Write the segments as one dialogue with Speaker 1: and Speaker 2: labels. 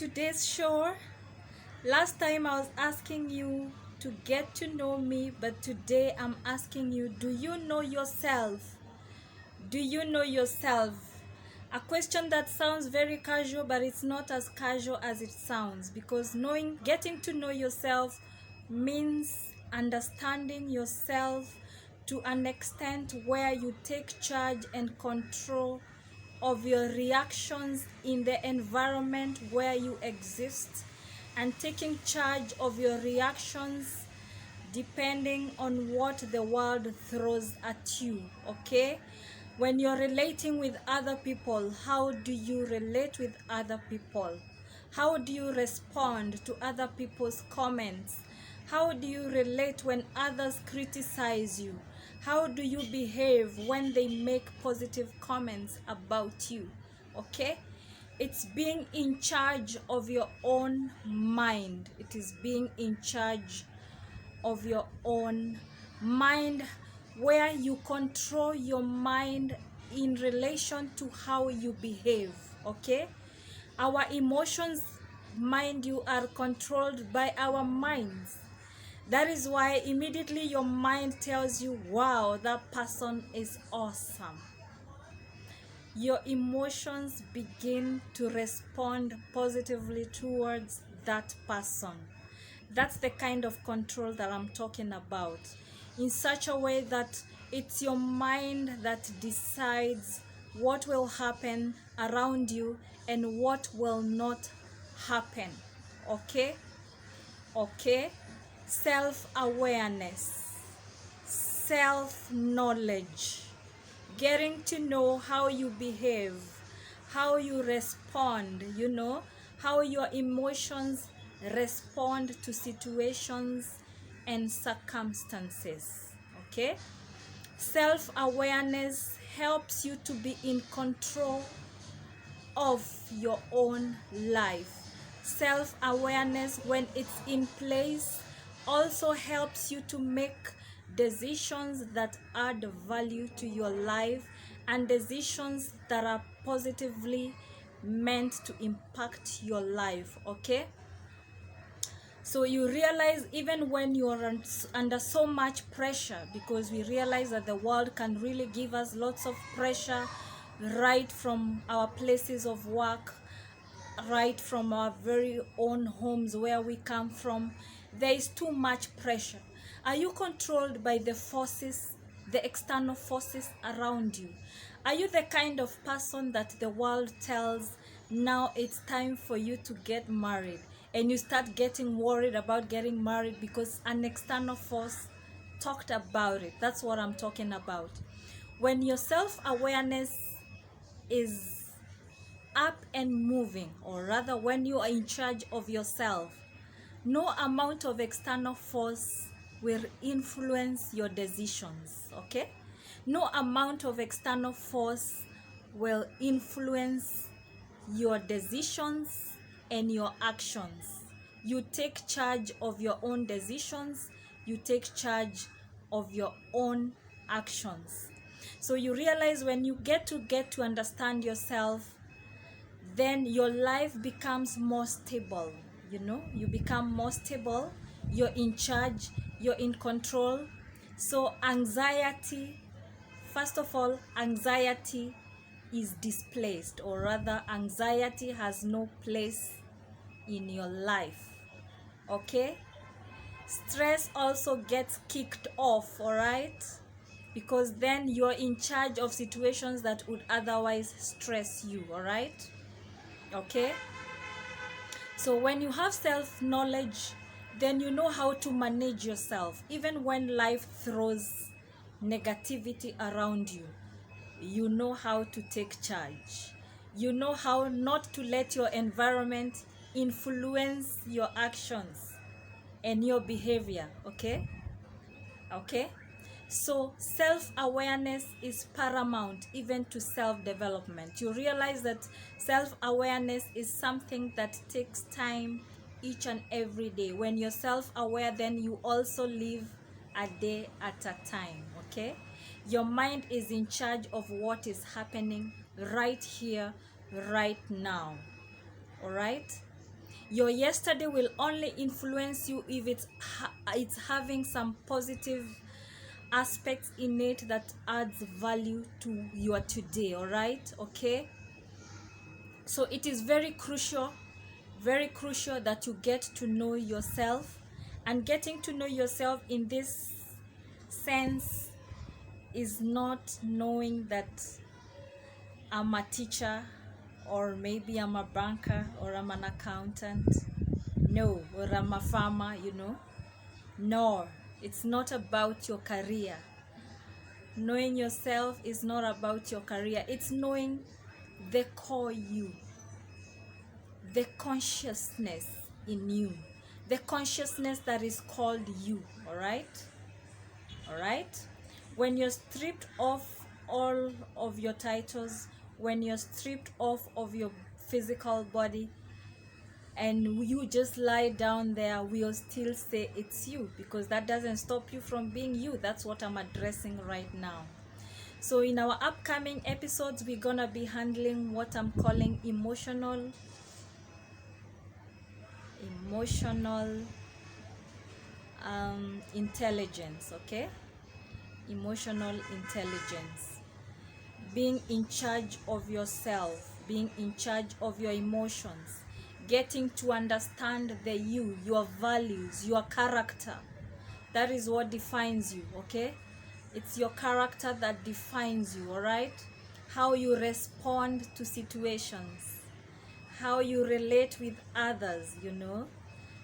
Speaker 1: today's show. Last time I was asking you to get to know me, but today I'm asking you, do you know yourself? Do you know yourself? A question that sounds very casual, but it's not as casual as it sounds, because getting to know yourself means understanding yourself to an extent where you take charge and control of your reactions in the environment where you exist, and taking charge of your reactions depending on what the world throws at you. Okay, when you're relating with other people, how do you relate with other people? How do you respond to other people's comments? How do you relate when others criticize you? How do you behave when they make positive comments about you? Okay, it's being in charge of your own mind. It is being in charge of your own mind, where you control your mind in relation to how you behave. Okay, our emotions, mind you, are controlled by our minds. That is why immediately your mind tells you, wow, that person is awesome, your emotions begin to respond positively towards that person. That's the kind of control that I'm talking about, in such a way that it's your mind that decides what will happen around you and what will not happen. Okay? Okay? Self-awareness, self-knowledge, getting to know how you behave, how you respond, how your emotions respond to situations and circumstances. Okay, self-awareness helps you to be in control of your own life. Self-awareness, when it's in place, also helps you to make decisions that add value to your life, and decisions that are positively meant to impact your life. Okay, so you realize, even when you're under so much pressure, because we realize that the world can really give us lots of pressure, right from our places of work, right from our very own homes where we come from. There is too much pressure. Are you controlled by the forces, the external forces around you? Are you the kind of person that the world tells, now it's time for you to get married, and you start getting worried about getting married because an external force talked about it? That's what I'm talking about. When your self-awareness is up and moving, or rather when you are in charge of yourself, no amount of external force will influence your decisions. Okay, no amount of external force will influence your decisions and your actions. You take charge of your own decisions, you take charge of your own actions. So you realize, when you get to understand yourself, then your life becomes more stable. You become more stable, you're in charge, you're in control. So anxiety, first of all, anxiety is displaced, or rather anxiety has no place in your life. Okay, stress also gets kicked off. All right, because then you're in charge of situations that would otherwise stress you. All right. Okay, so when you have self-knowledge, then you know how to manage yourself. Even when life throws negativity around you, you know how to take charge. You know how not to let your environment influence your actions and your behavior. Okay? Okay? So self-awareness is paramount even to self-development. You realize that self-awareness is something that takes time each and every day. When you're self-aware, then you also live a day at a time. Okay, your mind is in charge of what is happening right here, right now. All right, Your yesterday will only influence you if it's having some positive aspects in it that adds value to your today. All right, okay? So it is very crucial that you get to know yourself. And getting to know yourself in this sense is not knowing that I'm a teacher, or maybe I'm a banker, or I'm an accountant. No, or I'm a farmer, No, it's not about your career. Knowing yourself is not about your career. It's knowing the core you, the consciousness in you, the consciousness that is called you. All right. When you're stripped off all of your titles, when you're stripped off of your physical body, and you just lie down there, we'll still say it's you, because that doesn't stop you from being you. That's what I'm addressing right now. So in our upcoming episodes, we're gonna be handling what I'm calling emotional intelligence. Okay, emotional intelligence, being in charge of yourself, being in charge of your emotions, getting to understand you, your values, your character. That is what defines you. Okay, it's your character that defines you. All right, how you respond to situations, how you relate with others.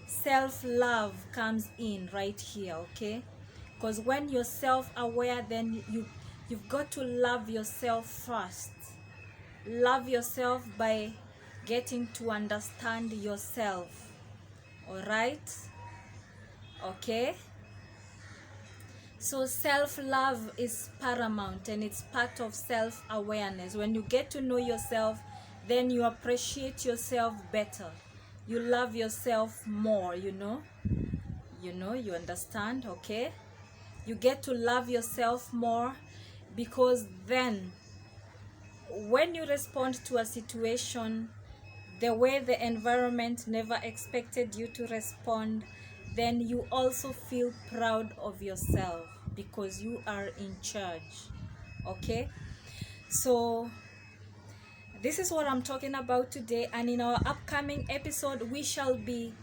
Speaker 1: Self-love comes in right here. Okay, because when you're self-aware, then you've got to love yourself first. Love yourself by getting to understand yourself. All right, okay. So self-love is paramount, and it's part of self-awareness. When you get to know yourself, then you appreciate yourself better. You love yourself more. You understand. Okay, you get to love yourself more, because then when you respond to a situation the way the environment never expected you to respond, then you also feel proud of yourself, because you are in charge. Okay, so this is what I'm talking about today, and in our upcoming episode we shall be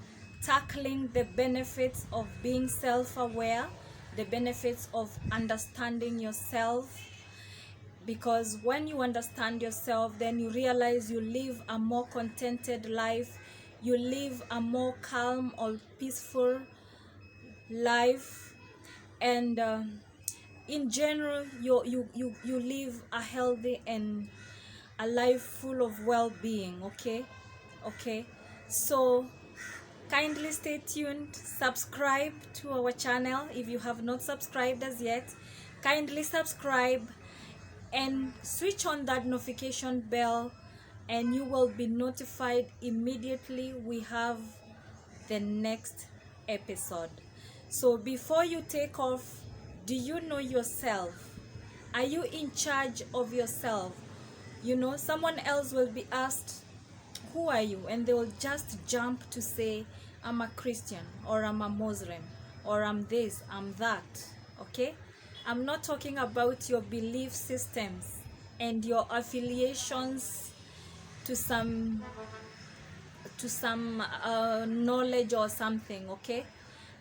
Speaker 1: tackling the benefits of being self-aware, the benefits of understanding yourself. Because when you understand yourself, then you realize you live a more contented life, you live a more calm or peaceful life, and in general you live a healthy and a life full of well-being. Okay, so kindly stay tuned, subscribe to our channel if you have not subscribed as yet. Kindly subscribe and switch on that notification bell, and you will be notified immediately we have the next episode. So before you take off, do you know yourself? Are you in charge of yourself? Someone else will be asked, who are you? And they will just jump to say, I'm a Christian, or I'm a Muslim, or I'm this, I'm that. Okay, I'm not talking about your belief systems and your affiliations to some knowledge or something. Okay,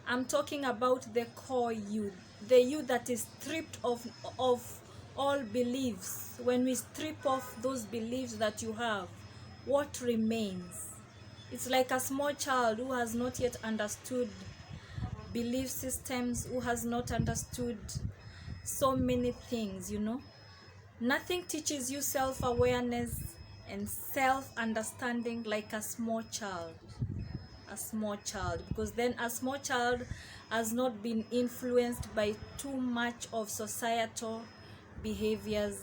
Speaker 1: I'm talking about the core you, the you that is stripped of all beliefs. When we strip off those beliefs that you have, what remains? It's like a small child who has not yet understood belief systems, who has not understood so many things. Nothing teaches you self-awareness and self-understanding like a small child. Because then a small child has not been influenced by too much of societal behaviors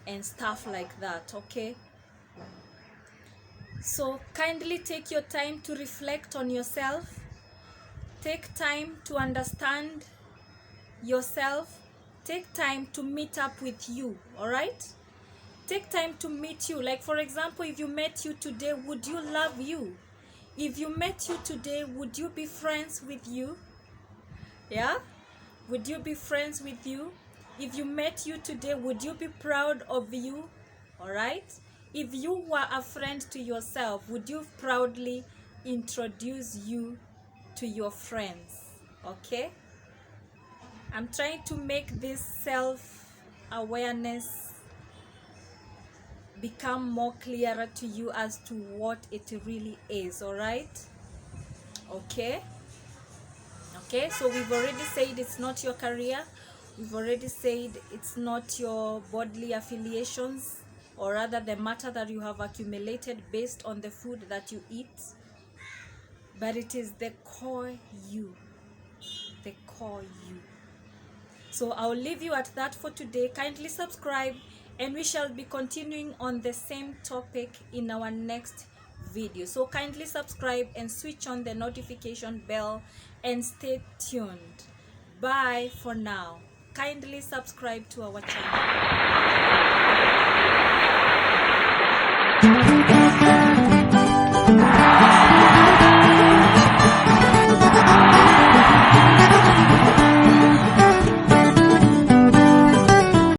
Speaker 1: and stuff like that. Okay, so kindly take your time to reflect on yourself. Take time to understand yourself. Take time to meet up with you. All right, take time to meet you. Like, for example, if you met you today, would you love you? If you met you today, would you be friends with you? Yeah? Would you be friends with you? If you met you today, would you be proud of you? All right? If you were a friend to yourself, would you proudly introduce you to your friends? Okay? I'm trying to make this self-awareness become more clearer to you as to what it really is. All right? Okay? Okay, so we've already said it's not your career. We've already said it's not your bodily affiliations, or rather the matter that you have accumulated based on the food that you eat, but it is the core you. The core you. So I'll leave you at that for today. Kindly subscribe, and we shall be continuing on the same topic in our next video. So kindly subscribe and switch on the notification bell and stay tuned. Bye for now. Kindly subscribe to our channel.